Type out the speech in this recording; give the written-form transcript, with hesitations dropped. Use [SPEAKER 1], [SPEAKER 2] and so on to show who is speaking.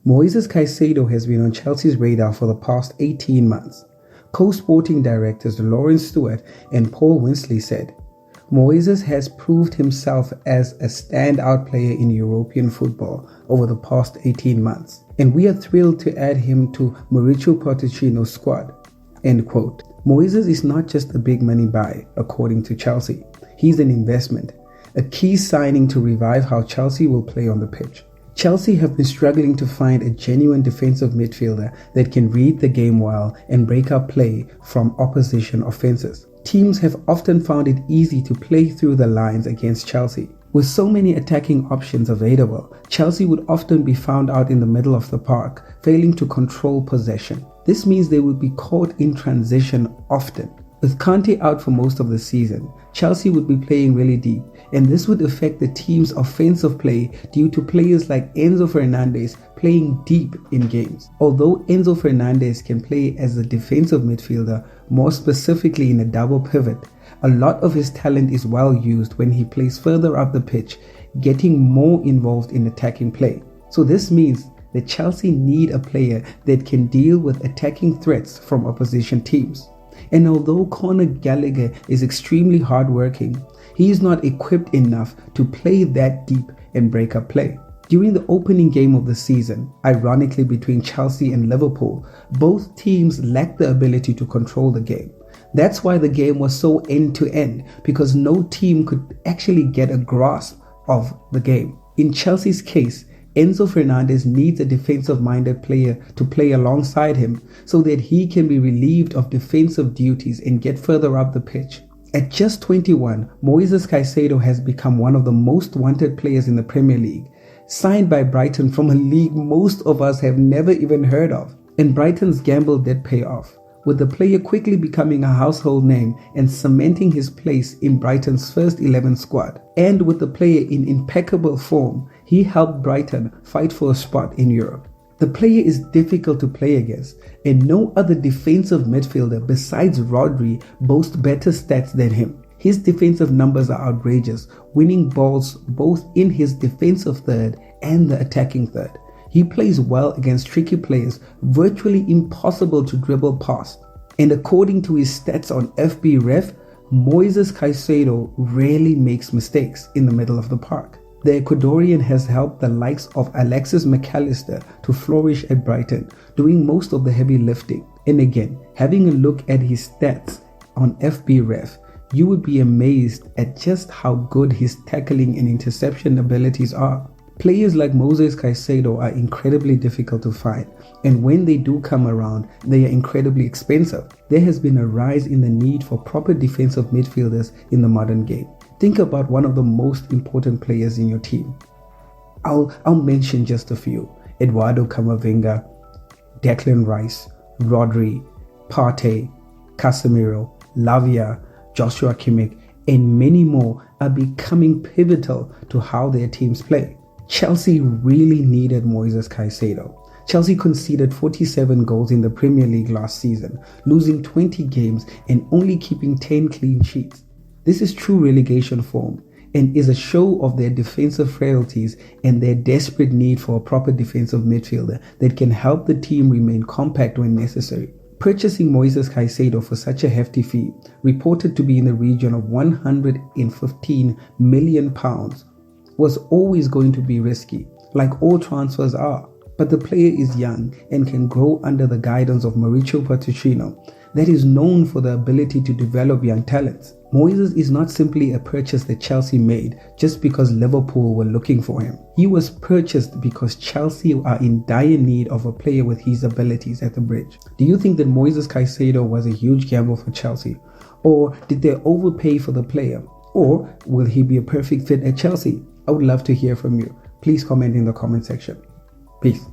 [SPEAKER 1] Moises Caicedo has been on Chelsea's radar for the past 18 months. Co-sporting directors Lawrence Stewart and Paul Winsley said, Moises has proved himself as a standout player in European football over the past 18 months, and we are thrilled to add him to Mauricio Pochettino's squad. End quote. Moises is not just a big money buy, according to Chelsea. He's an investment, a key signing to revive how Chelsea will play on the pitch. Chelsea have been struggling to find a genuine defensive midfielder that can read the game well and break up play from opposition offenses. Teams have often found it easy to play through the lines against Chelsea. With so many attacking options available, Chelsea would often be found out in the middle of the park, failing to control possession. This means they would be caught in transition often. With Kante out for most of the season, Chelsea would be playing really deep, and this would affect the team's offensive play due to players like Enzo Fernandez playing deep in games. Although Enzo Fernandez can play as a defensive midfielder, more specifically in a double pivot, a lot of his talent is well used when he plays further up the pitch, getting more involved in attacking play. So this means that Chelsea need a player that can deal with attacking threats from opposition teams. And although Conor Galagher is extremely hardworking, he is not equipped enough to play that deep and break up play. During the opening game of the season, ironically between Chelsea and Liverpool, both teams lacked the ability to control the game. That's why the game was so end-to-end, because no team could actually get a grasp of the game. In Chelsea's case, Enzo Fernandez needs a defensive-minded player to play alongside him so that he can be relieved of defensive duties and get further up the pitch. At just 21, Moises Caicedo has become one of the most wanted players in the Premier League, signed by Brighton from a league most of us have never even heard of. And Brighton's gamble did pay off, with the player quickly becoming a household name and cementing his place in Brighton's first 11 squad. And with the player in impeccable form, he helped Brighton fight for a spot in Europe. The player is difficult to play against, and no other defensive midfielder besides Rodri boasts better stats than him. His defensive numbers are outrageous, winning balls both in his defensive third and the attacking third. He plays well against tricky players, virtually impossible to dribble past. And according to his stats on FBref, Moises Caicedo rarely makes mistakes in the middle of the park. The Ecuadorian has helped the likes of Alexis McAllister to flourish at Brighton, doing most of the heavy lifting. And again, having a look at his stats on FBref, you would be amazed at just how good his tackling and interception abilities are. Players like Moises Caicedo are incredibly difficult to find, and when they do come around, they are incredibly expensive. There has been a rise in the need for proper defensive midfielders in the modern game. Think about one of the most important players in your team. I'll mention just a few: Eduardo Camavinga, Declan Rice, Rodri, Partey, Casemiro, Lavia, Joshua Kimmich, and many more are becoming pivotal to how their teams play. Chelsea really needed Moises Caicedo. Chelsea conceded 47 goals in the Premier League last season, losing 20 games and only keeping 10 clean sheets. This is true relegation form and is a show of their defensive frailties and their desperate need for a proper defensive midfielder that can help the team remain compact when necessary. Purchasing Moises Caicedo for such a hefty fee, reported to be in the region of £115 million, was always going to be risky, like all transfers are. But the player is young and can grow under the guidance of Mauricio Pochettino, that is known for the ability to develop young talents. Moises is not simply a purchase that Chelsea made just because Liverpool were looking for him. He was purchased because Chelsea are in dire need of a player with his abilities at the bridge. Do you think that Moises Caicedo was a huge gamble for Chelsea? Or did they overpay for the player? Or will he be a perfect fit at Chelsea? I would love to hear from you. Please comment in the comment section. Peace.